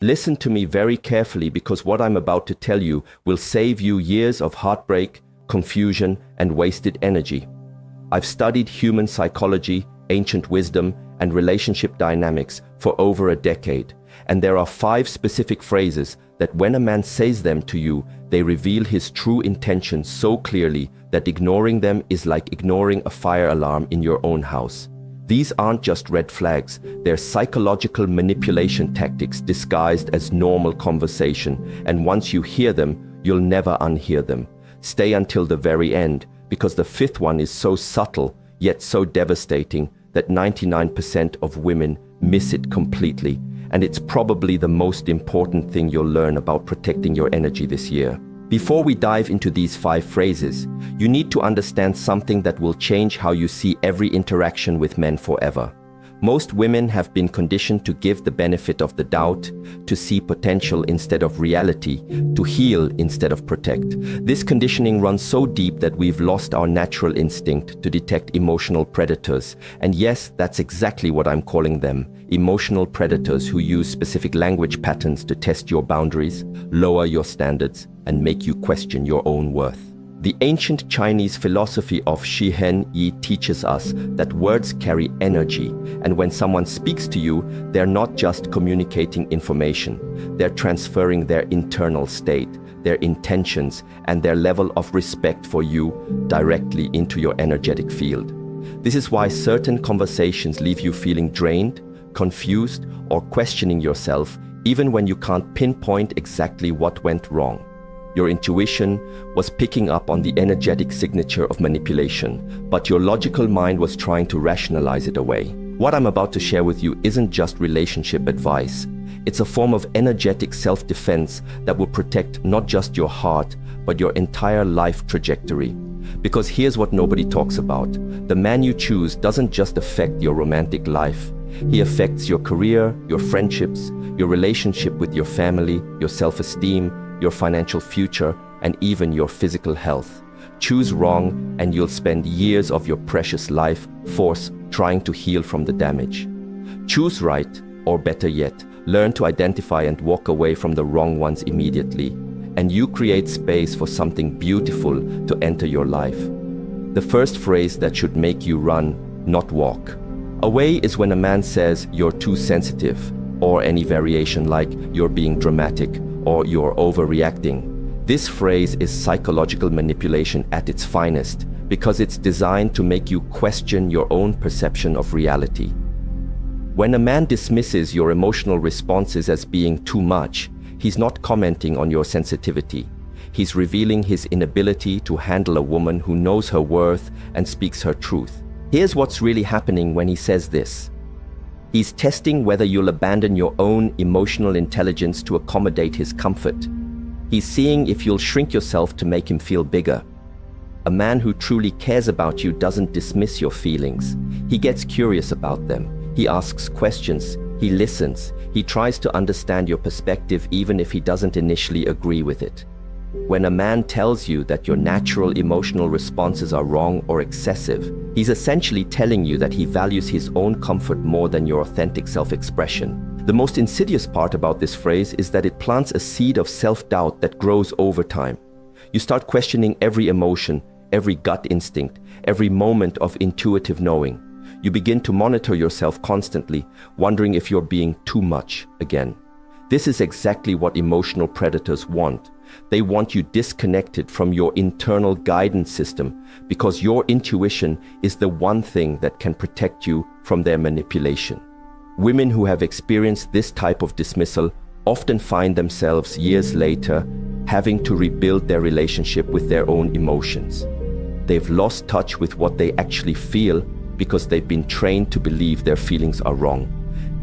Listen to me very carefully because what I'm about to tell you will save you years of heartbreak, confusion, and wasted energy. I've studied human psychology, ancient wisdom, and relationship dynamics for over a decade, and there are 5 specific phrases that when a man says them to you, they reveal his true intentions so clearly that ignoring them is like ignoring a fire alarm in your own house. These aren't just red flags, they're psychological manipulation tactics disguised as normal conversation, and once you hear them, you'll never unhear them. Stay until the very end, because the 5th one is so subtle, yet so devastating, that 99% of women miss it completely, and it's probably the most important thing you'll learn about protecting your energy this year. Before we dive into these 5 phrases, you need to understand something that will change how you see every interaction with men forever. Most women have been conditioned to give the benefit of the doubt, to see potential instead of reality, to heal instead of protect. This conditioning runs so deep that we've lost our natural instinct to detect emotional predators. And yes, that's exactly what I'm calling them. Emotional predators who use specific language patterns to test your boundaries, lower your standards, and make you question your own worth. The ancient Chinese philosophy of Shi Heng Yi teaches us that words carry energy, and when someone speaks to you, they're not just communicating information, they're transferring their internal state, their intentions, and their level of respect for you directly into your energetic field. This is why certain conversations leave you feeling drained, confused, or questioning yourself, even when you can't pinpoint exactly what went wrong. Your intuition was picking up on the energetic signature of manipulation, but your logical mind was trying to rationalize it away. What I'm about to share with you isn't just relationship advice. It's a form of energetic self-defense that will protect not just your heart, but your entire life trajectory. Because here's what nobody talks about. The man you choose doesn't just affect your romantic life. He affects your career, your friendships, your relationship with your family, your self-esteem, your financial future, and even your physical health. Choose wrong, and you'll spend years of your precious life force trying to heal from the damage. Choose right, or better yet, learn to identify and walk away from the wrong ones immediately, and you create space for something beautiful to enter your life. The first phrase that should make you run, not walk. Away is when a man says you're too sensitive, or any variation like you're being dramatic, or you're overreacting. This phrase is psychological manipulation at its finest because it's designed to make you question your own perception of reality. When a man dismisses your emotional responses as being too much, he's not commenting on your sensitivity. He's revealing his inability to handle a woman who knows her worth and speaks her truth. Here's what's really happening when he says this. He's testing whether you'll abandon your own emotional intelligence to accommodate his comfort. He's seeing if you'll shrink yourself to make him feel bigger. A man who truly cares about you doesn't dismiss your feelings. He gets curious about them. He asks questions. He listens. He tries to understand your perspective even if he doesn't initially agree with it. When a man tells you that your natural emotional responses are wrong or excessive, he's essentially telling you that he values his own comfort more than your authentic self-expression. The most insidious part about this phrase is that it plants a seed of self-doubt that grows over time. You start questioning every emotion, every gut instinct, every moment of intuitive knowing. You begin to monitor yourself constantly, wondering if you're being too much again. This is exactly what emotional predators want. They want you disconnected from your internal guidance system because your intuition is the one thing that can protect you from their manipulation. Women who have experienced this type of dismissal often find themselves years later having to rebuild their relationship with their own emotions. They've lost touch with what they actually feel because they've been trained to believe their feelings are wrong.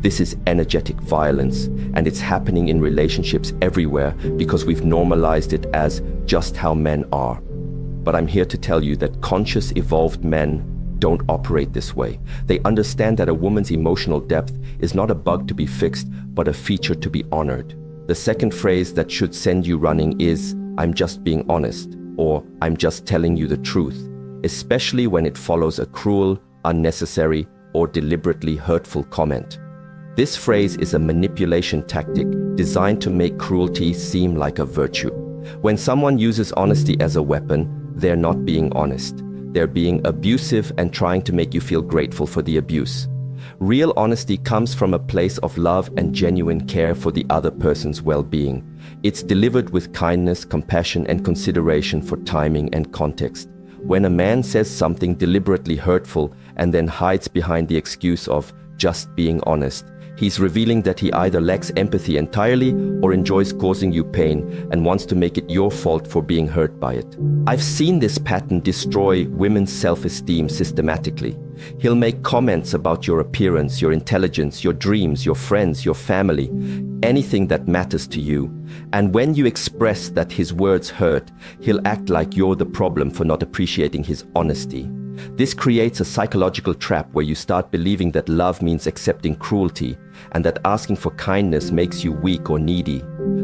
This is energetic violence, and it's happening in relationships everywhere because we've normalized it as just how men are. But I'm here to tell you that conscious, evolved men don't operate this way. They understand that a woman's emotional depth is not a bug to be fixed, but a feature to be honored. The second phrase that should send you running is, "I'm just being honest," or "I'm just telling you the truth," especially when it follows a cruel, unnecessary, or deliberately hurtful comment. This phrase is a manipulation tactic designed to make cruelty seem like a virtue. When someone uses honesty as a weapon, they're not being honest. They're being abusive and trying to make you feel grateful for the abuse. Real honesty comes from a place of love and genuine care for the other person's well-being. It's delivered with kindness, compassion, and consideration for timing and context. When a man says something deliberately hurtful and then hides behind the excuse of just being honest, he's revealing that he either lacks empathy entirely or enjoys causing you pain and wants to make it your fault for being hurt by it. I've seen this pattern destroy women's self-esteem systematically. He'll make comments about your appearance, your intelligence, your dreams, your friends, your family, anything that matters to you. And when you express that his words hurt, he'll act like you're the problem for not appreciating his honesty. This creates a psychological trap where you start believing that love means accepting cruelty and that asking for kindness makes you weak or needy.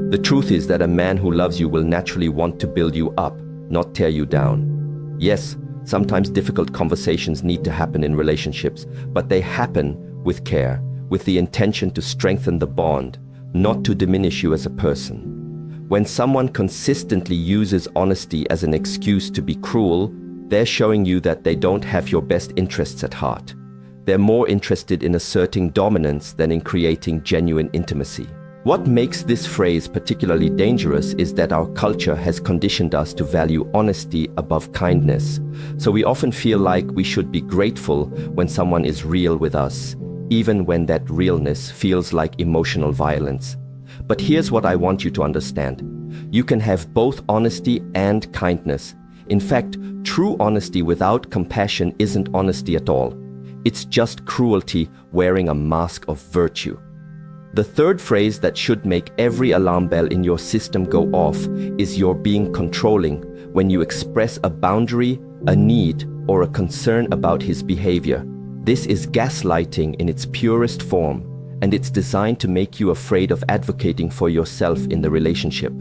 The truth is that a man who loves you will naturally want to build you up, not tear you down. Yes, sometimes difficult conversations need to happen in relationships, but they happen with care, with the intention to strengthen the bond, not to diminish you as a person. When someone consistently uses honesty as an excuse to be cruel, they're showing you that they don't have your best interests at heart. They're more interested in asserting dominance than in creating genuine intimacy. What makes this phrase particularly dangerous is that our culture has conditioned us to value honesty above kindness. So we often feel like we should be grateful when someone is real with us, even when that realness feels like emotional violence. But here's what I want you to understand. You can have both honesty and kindness. In fact, true honesty without compassion isn't honesty at all. It's just cruelty wearing a mask of virtue. The third phrase that should make every alarm bell in your system go off is you're being controlling when you express a boundary, a need, or a concern about his behavior. This is gaslighting in its purest form, and it's designed to make you afraid of advocating for yourself in the relationship.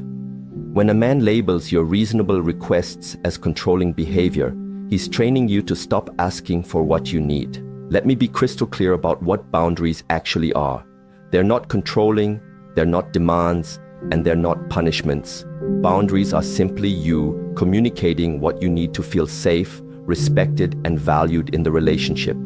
When a man labels your reasonable requests as controlling behavior, he's training you to stop asking for what you need. Let me be crystal clear about what boundaries actually are. They're not controlling, they're not demands, and they're not punishments. Boundaries are simply you communicating what you need to feel safe, respected, and valued in the relationship.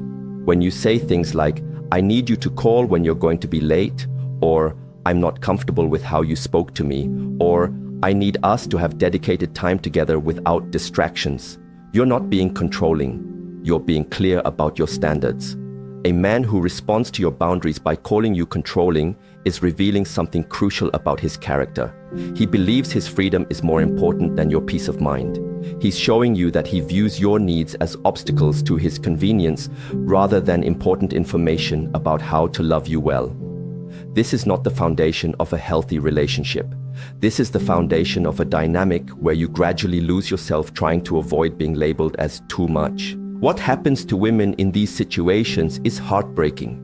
When you say things like, "I need you to call when you're going to be late," or "I'm not comfortable with how you spoke to me," or "I need us to have dedicated time together without distractions," you're not being controlling. You're being clear about your standards. A man who responds to your boundaries by calling you controlling is revealing something crucial about his character. He believes his freedom is more important than your peace of mind. He's showing you that he views your needs as obstacles to his convenience rather than important information about how to love you well. This is not the foundation of a healthy relationship. This is the foundation of a dynamic where you gradually lose yourself trying to avoid being labeled as too much. What happens to women in these situations is heartbreaking.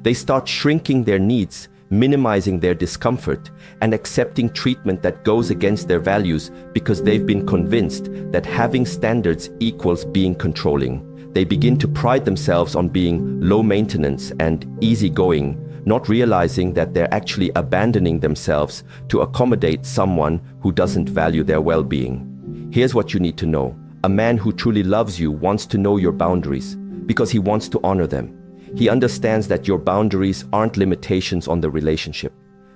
They start shrinking their needs, minimizing their discomfort, and accepting treatment that goes against their values because they've been convinced that having standards equals being controlling. They begin to pride themselves on being low maintenance and easygoing, not realizing that they're actually abandoning themselves to accommodate someone who doesn't value their well-being. Here's what you need to know. A man who truly loves you wants to know your boundaries because he wants to honor them. He understands that your boundaries aren't limitations on the relationship.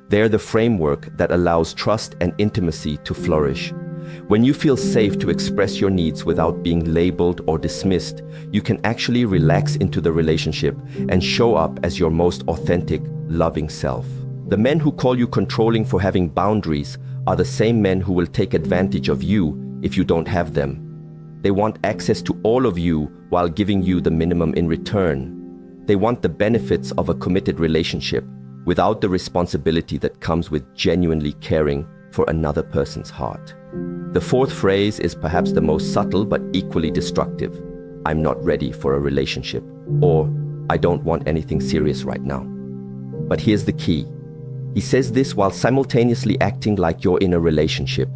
They're the framework that allows trust and intimacy to flourish. When you feel safe to express your needs without being labeled or dismissed, you can actually relax into the relationship and show up as your most authentic, loving self. The men who call you controlling for having boundaries are the same men who will take advantage of you if you don't have them. They want access to all of you while giving you the minimum in return. They want the benefits of a committed relationship without the responsibility that comes with genuinely caring for another person's heart. The fourth phrase is perhaps the most subtle but equally destructive. "I'm not ready for a relationship," or "I don't want anything serious right now." But here's the key. He says this while simultaneously acting like you're in a relationship.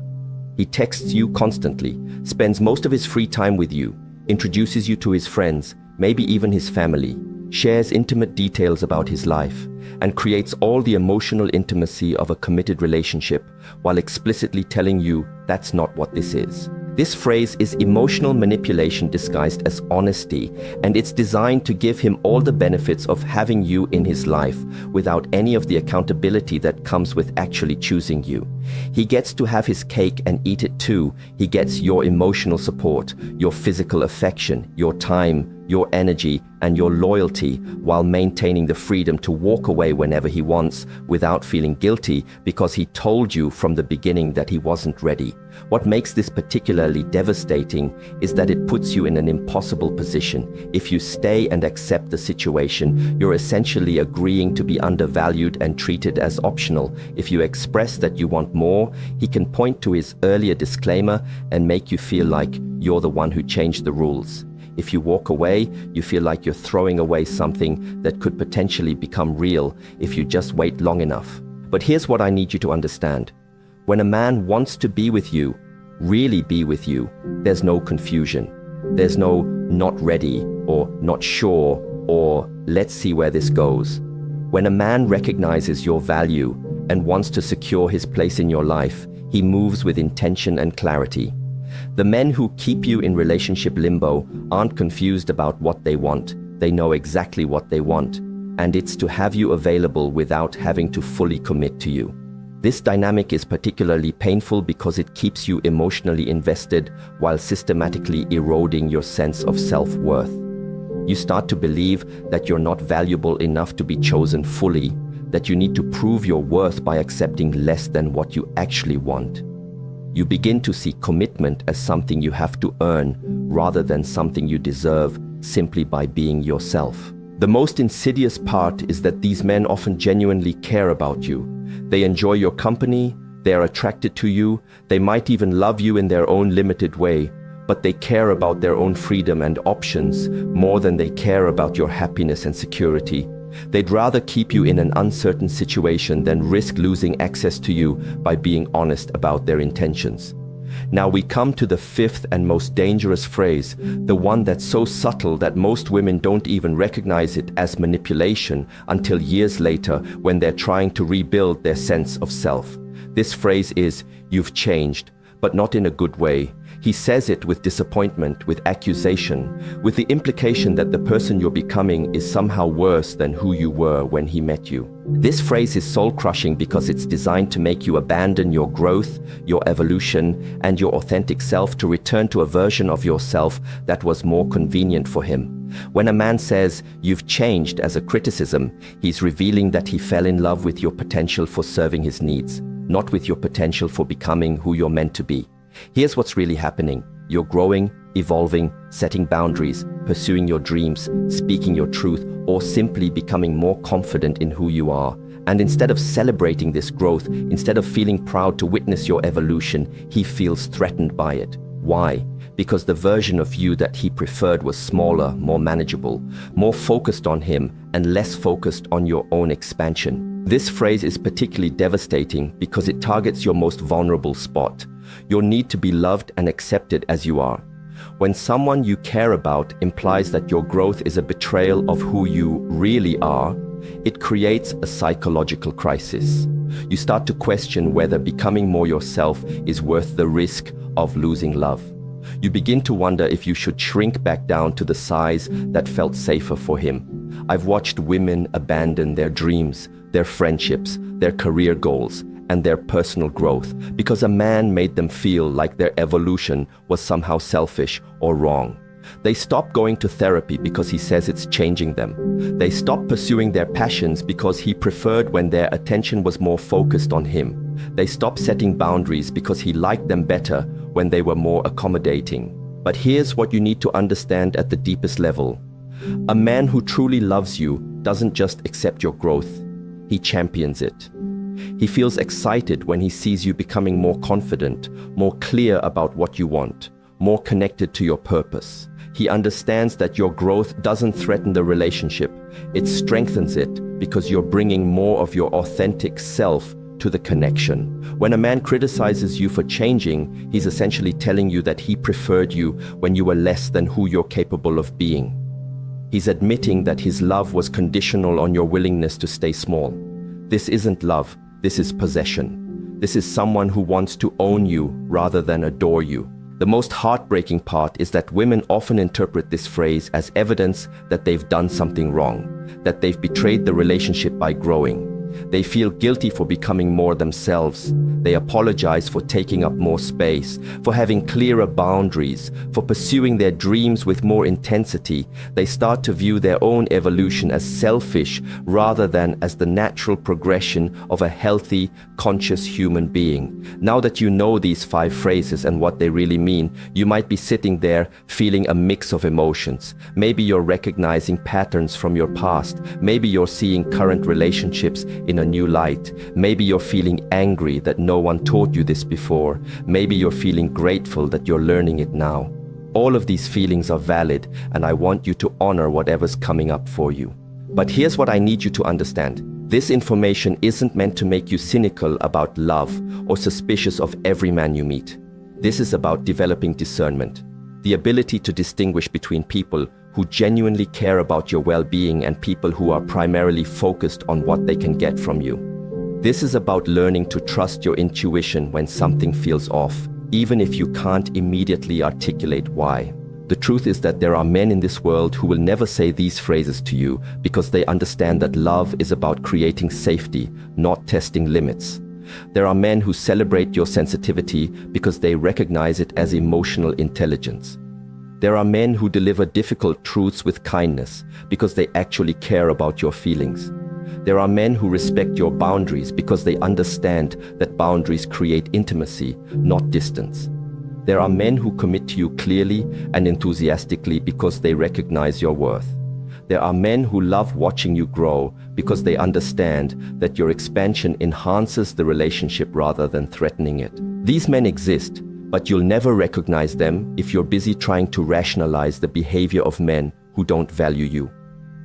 He texts you constantly, spends most of his free time with you, introduces you to his friends, maybe even his family. shares intimate details about his life, and creates all the emotional intimacy of a committed relationship while explicitly telling you that's not what this is. This phrase is emotional manipulation disguised as honesty, and it's designed to give him all the benefits of having you in his life without any of the accountability that comes with actually choosing you. He gets to have his cake and eat it too. He gets your emotional support, your physical affection, your time, your energy, and your loyalty, while maintaining the freedom to walk away whenever he wants without feeling guilty because he told you from the beginning that he wasn't ready. What makes this particularly devastating is that it puts you in an impossible position. If you stay and accept the situation, you're essentially agreeing to be undervalued and treated as optional. If you express that you want more, he can point to his earlier disclaimer and make you feel like you're the one who changed the rules. If you walk away, you feel like you're throwing away something that could potentially become real if you just wait long enough. But here's what I need you to understand. When a man wants to be with you, really be with you, there's no confusion. There's no not ready or not sure or let's see where this goes. When a man recognizes your value and wants to secure his place in your life, he moves with intention and clarity. The men who keep you in relationship limbo aren't confused about what they want. They know exactly what they want, and it's to have you available without having to fully commit to you. This dynamic is particularly painful because it keeps you emotionally invested while systematically eroding your sense of self-worth. You start to believe that you're not valuable enough to be chosen fully, that you need to prove your worth by accepting less than what you actually want. You begin to see commitment as something you have to earn rather than something you deserve simply by being yourself. The most insidious part is that these men often genuinely care about you. They enjoy your company, they are attracted to you, they might even love you in their own limited way, but they care about their own freedom and options more than they care about your happiness and security. They'd rather keep you in an uncertain situation than risk losing access to you by being honest about their intentions. Now we come to the fifth and most dangerous phrase, the one that's so subtle that most women don't even recognize it as manipulation until years later when they're trying to rebuild their sense of self. This phrase is, "You've changed," but not in a good way. He says it with disappointment, with accusation, with the implication that the person you're becoming is somehow worse than who you were when he met you. This phrase is soul-crushing because it's designed to make you abandon your growth, your evolution, and your authentic self to return to a version of yourself that was more convenient for him. When a man says, "You've changed," as a criticism, he's revealing that he fell in love with your potential for serving his needs, not with your potential for becoming who you're meant to be. Here's what's really happening. You're growing, evolving, setting boundaries, pursuing your dreams, speaking your truth, or simply becoming more confident in who you are. And instead of celebrating this growth, instead of feeling proud to witness your evolution, he feels threatened by it. Why? Because the version of you that he preferred was smaller, more manageable, more focused on him, and less focused on your own expansion. This phrase is particularly devastating because it targets your most vulnerable spot, your need to be loved and accepted as you are. When someone you care about implies that your growth is a betrayal of who you really are, it creates a psychological crisis. You start to question whether becoming more yourself is worth the risk of losing love. You begin to wonder if you should shrink back down to the size that felt safer for him. I've watched women abandon their dreams, their friendships, their career goals, and their personal growth because a man made them feel like their evolution was somehow selfish or wrong. They stop going to therapy because he says it's changing them. They stop pursuing their passions because he preferred when their attention was more focused on him. They stop setting boundaries because he liked them better when they were more accommodating. But here's what you need to understand at the deepest level. A man who truly loves you doesn't just accept your growth, he champions it. He feels excited when he sees you becoming more confident, more clear about what you want, more connected to your purpose. He understands that your growth doesn't threaten the relationship, it strengthens it because you're bringing more of your authentic self to the connection. When a man criticizes you for changing, he's essentially telling you that he preferred you when you were less than who you're capable of being. He's admitting that his love was conditional on your willingness to stay small. This isn't love, this is possession. This is someone who wants to own you rather than adore you. The most heartbreaking part is that women often interpret this phrase as evidence that they've done something wrong, that they've betrayed the relationship by growing. They feel guilty for becoming more themselves. They apologize for taking up more space, for having clearer boundaries, for pursuing their dreams with more intensity. They start to view their own evolution as selfish rather than as the natural progression of a healthy, conscious human being. Now that you know these 5 phrases and what they really mean, you might be sitting there feeling a mix of emotions. Maybe you're recognizing patterns from your past. Maybe you're seeing current relationships in a new light. Maybe you're feeling angry that no one taught you this before. Maybe you're feeling grateful that you're learning it now. All of these feelings are valid, and I want you to honor whatever's coming up for you. But here's what I need you to understand. This information isn't meant to make you cynical about love or suspicious of every man you meet. This is about developing discernment, the ability to distinguish between people who genuinely care about your well-being and people who are primarily focused on what they can get from you. This is about learning to trust your intuition when something feels off, even if you can't immediately articulate why. The truth is that there are men in this world who will never say these phrases to you because they understand that love is about creating safety, not testing limits. There are men who celebrate your sensitivity because they recognize it as emotional intelligence. There are men who deliver difficult truths with kindness because they actually care about your feelings. There are men who respect your boundaries because they understand that boundaries create intimacy, not distance. There are men who commit to you clearly and enthusiastically because they recognize your worth. There are men who love watching you grow because they understand that your expansion enhances the relationship rather than threatening it. These men exist, but you'll never recognize them if you're busy trying to rationalize the behavior of men who don't value you.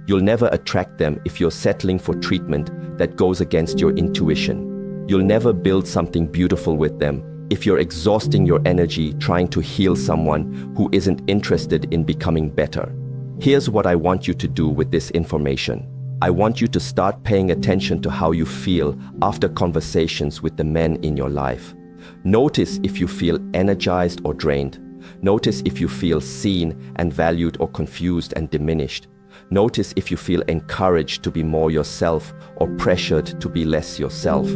You'll never attract them if you're settling for treatment that goes against your intuition. You'll never build something beautiful with them if you're exhausting your energy trying to heal someone who isn't interested in becoming better. Here's what I want you to do with this information. I want you to start paying attention to how you feel after conversations with the men in your life. Notice if you feel energized or drained. Notice if you feel seen and valued or confused and diminished. Notice if you feel encouraged to be more yourself or pressured to be less yourself.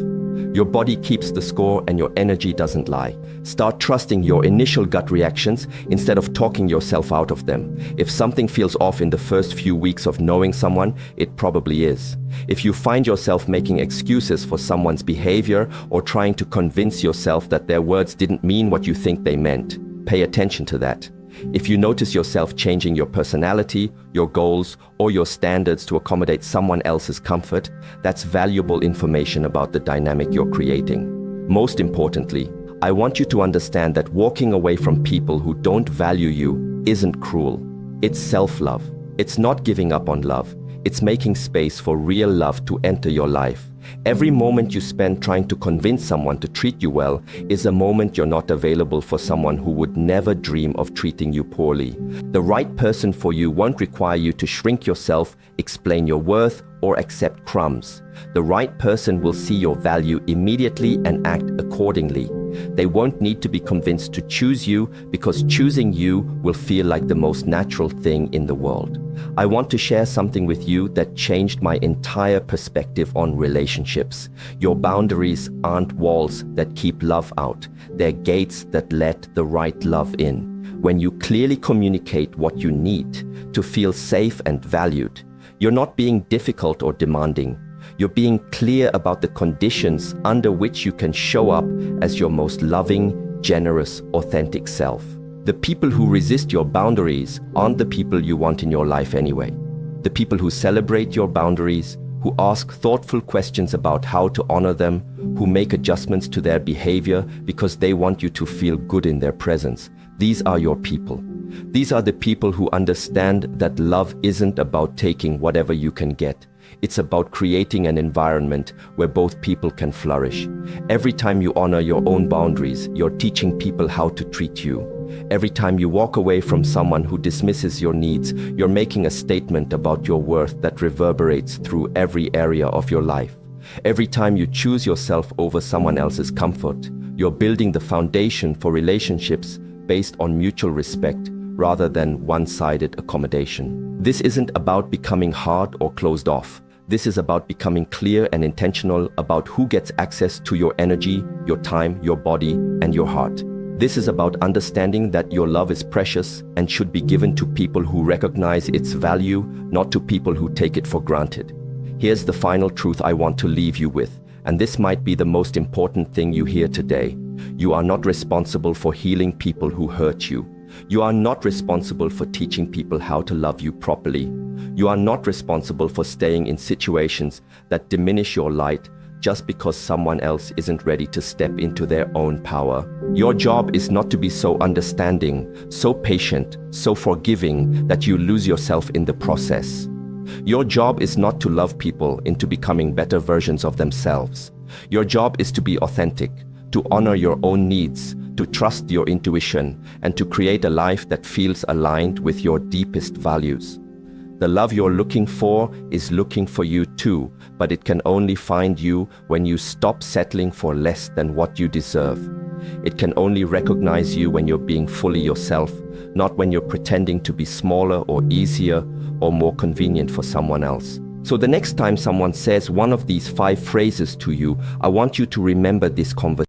Your body keeps the score and your energy doesn't lie. Start trusting your initial gut reactions instead of talking yourself out of them. If something feels off in the first few weeks of knowing someone, it probably is. If you find yourself making excuses for someone's behavior or trying to convince yourself that their words didn't mean what you think they meant, pay attention to that. If you notice yourself changing your personality, your goals, or your standards to accommodate someone else's comfort, that's valuable information about the dynamic you're creating. Most importantly, I want you to understand that walking away from people who don't value you isn't cruel. It's self-love. It's not giving up on love. It's making space for real love to enter your life. Every moment you spend trying to convince someone to treat you well is a moment you're not available for someone who would never dream of treating you poorly. The right person for you won't require you to shrink yourself, explain your worth, or accept crumbs. The right person will see your value immediately and act accordingly. They won't need to be convinced to choose you because choosing you will feel like the most natural thing in the world. I want to share something with you that changed my entire perspective on relationships. Your boundaries aren't walls that keep love out. They're gates that let the right love in. When you clearly communicate what you need to feel safe and valued, you're not being difficult or demanding. You're being clear about the conditions under which you can show up as your most loving, generous, authentic self. The people who resist your boundaries aren't the people you want in your life anyway. The people who celebrate your boundaries, who ask thoughtful questions about how to honor them, who make adjustments to their behavior because they want you to feel good in their presence. These are your people. These are the people who understand that love isn't about taking whatever you can get. It's about creating an environment where both people can flourish. Every time you honor your own boundaries, you're teaching people how to treat you. Every time you walk away from someone who dismisses your needs, you're making a statement about your worth that reverberates through every area of your life. Every time you choose yourself over someone else's comfort, you're building the foundation for relationships based on mutual respect rather than one-sided accommodation. This isn't about becoming hard or closed off. This is about becoming clear and intentional about who gets access to your energy, your time, your body, and your heart. This is about understanding that your love is precious and should be given to people who recognize its value, not to people who take it for granted. Here's the final truth I want to leave you with, and this might be the most important thing you hear today. You are not responsible for healing people who hurt you. You are not responsible for teaching people how to love you properly. You are not responsible for staying in situations that diminish your light just because someone else isn't ready to step into their own power. Your job is not to be so understanding, so patient, so forgiving that you lose yourself in the process. Your job is not to love people into becoming better versions of themselves. Your job is to be authentic, to honor your own needs, to trust your intuition, and to create a life that feels aligned with your deepest values. The love you're looking for is looking for you too, but it can only find you when you stop settling for less than what you deserve. It can only recognize you when you're being fully yourself, not when you're pretending to be smaller or easier or more convenient for someone else. So the next time someone says one of these 5 phrases to you, I want you to remember this conversation.